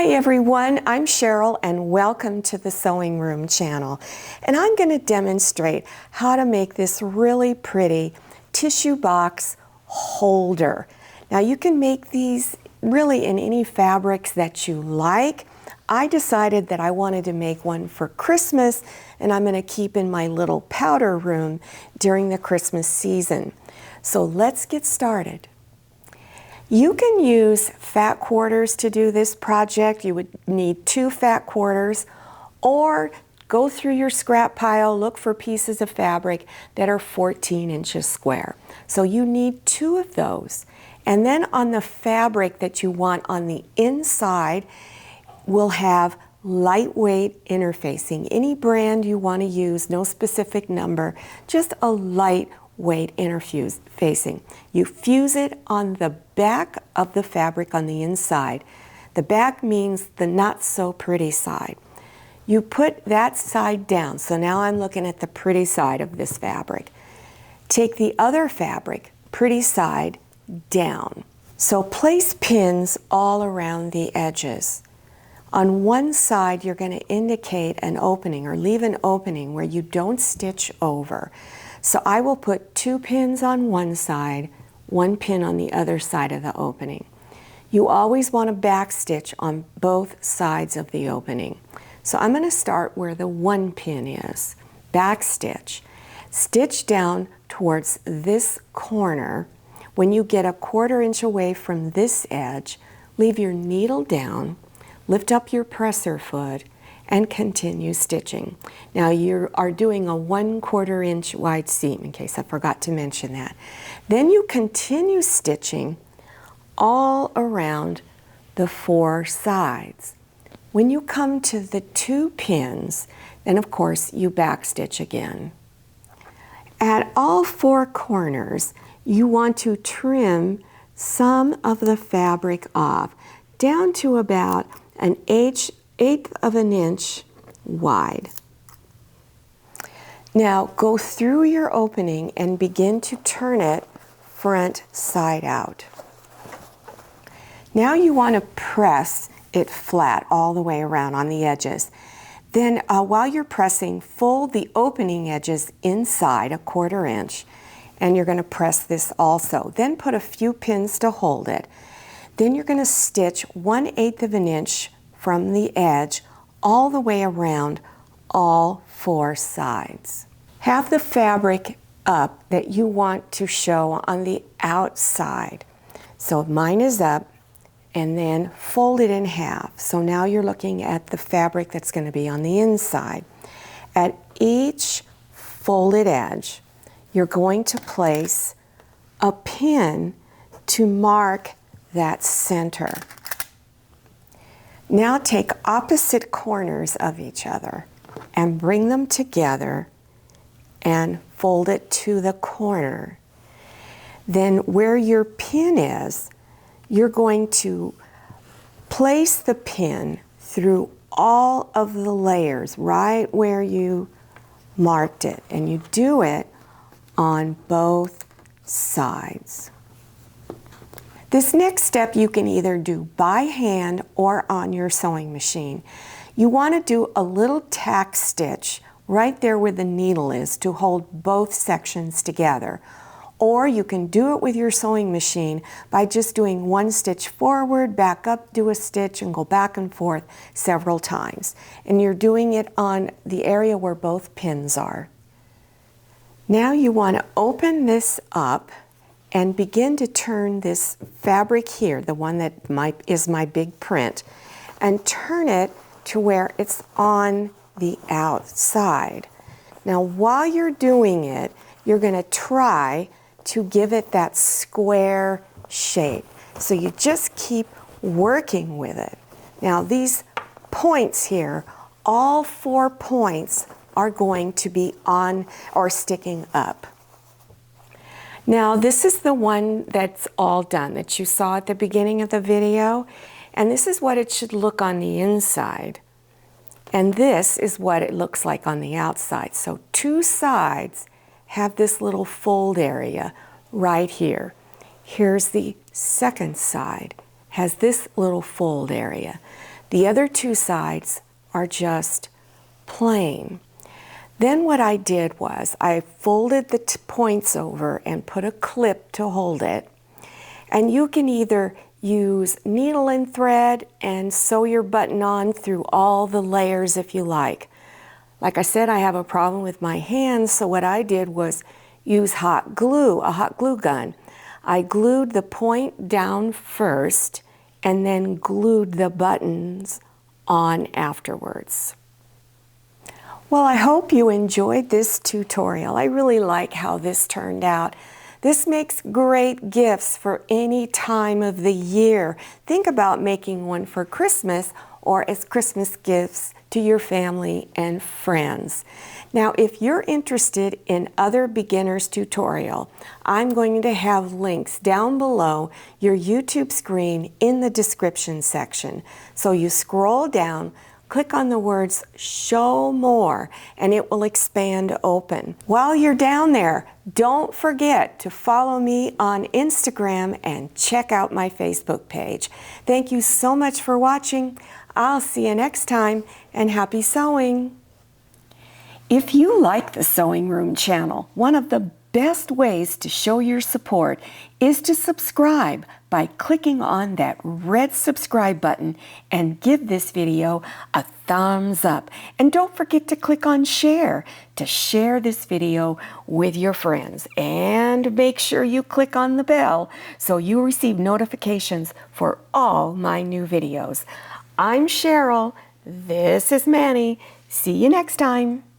Hi everyone, I'm Cheryl and welcome to the Sewing Room channel. And I'm going to demonstrate how to make this really pretty tissue box holder. Now you can make these really in any fabrics that you like. I decided that I wanted to make one for Christmas and I'm going to keep in my little powder room during the Christmas season. So let's get started. You can use fat quarters to do this project. You would need 2 fat quarters, or go through your scrap pile, look for pieces of fabric that are 14 inches square. So you need 2 of those. And then on the fabric that you want on the inside, we'll have lightweight interfacing. Any brand you want to use, no specific number, just a lightweight interfacing. You fuse it on the back of the fabric on the inside. The back means the not so pretty side. You put that side down. So now I'm looking at the pretty side of this fabric. Take the other fabric, pretty side, down. So place pins all around the edges. On one side, you're going to indicate an opening or leave an opening where you don't stitch over. So I will put 2 pins on one side, 1 pin on the other side of the opening. You always want to back stitch on both sides of the opening. So I'm going to start where the 1 pin is. Back stitch. Stitch down towards this corner. When you get a 1/4 inch away from this edge, leave your needle down, lift up your presser foot, and continue stitching. Now you are doing a 1/4 inch wide seam, in case I forgot to mention that. Then you continue stitching all around the 4 sides. When you come to the 2 pins, then of course you back stitch again. At all 4 corners, you want to trim some of the fabric off, down to about an 1/8 of an inch wide. Now go through your opening and begin to turn it front side out. Now you want to press it flat all the way around on the edges. Then while you're pressing, fold the opening edges inside a 1/4 inch, and you're going to press this also. Then put a few pins to hold it. Then you're going to stitch 1/8 of an inch from the edge all the way around all 4 sides. Have the fabric up that you want to show on the outside. So mine is up, and then fold it in half. So now you're looking at the fabric that's going to be on the inside. At each folded edge, you're going to place a pin to mark that center. Now take opposite corners of each other and bring them together and fold it to the corner. Then where your pin is, you're going to place the pin through all of the layers right where you marked it, and you do it on both sides. This next step you can either do by hand or on your sewing machine. You want to do a little tack stitch right there where the needle is to hold both sections together. Or you can do it with your sewing machine by just doing 1 stitch forward, back up, do a stitch, and go back and forth several times. And you're doing it on the area where both pins are. Now you want to open this up and begin to turn this fabric here, the one that is my big print, and turn it to where it's on the outside. Now while you're doing it, you're going to try to give it that square shape. So you just keep working with it. Now these points here, all 4 points are going to be on or sticking up. Now this is the one that's all done that you saw at the beginning of the video, and this is what it should look on the inside, and this is what it looks like on the outside. So 2 sides have this little fold area right here. Here's the second side, has this little fold area. The other two sides are just plain. Then what I did was I folded the points over and put a clip to hold it. And you can either use needle and thread and sew your button on through all the layers if you like. Like I said, I have a problem with my hands, so what I did was use hot glue, a hot glue gun. I glued the point down first and then glued the buttons on afterwards. Well, I hope you enjoyed this tutorial. I really like how this turned out. This makes great gifts for any time of the year. Think about making one for Christmas or as Christmas gifts to your family and friends. Now, if you're interested in other beginners tutorial, I'm going to have links down below your YouTube screen in the description section. So you scroll down, click on the words Show More, and it will expand open. While you're down there, don't forget to follow me on Instagram and check out my Facebook page. Thank you so much for watching. I'll see you next time, and happy sewing! If you like the Sewing Room channel, one of the best ways to show your support is to subscribe by clicking on that red subscribe button and give this video a thumbs up. And don't forget to click on share to share this video with your friends. And make sure you click on the bell so you receive notifications for all my new videos. I'm Cheryl. This is Manny. See you next time.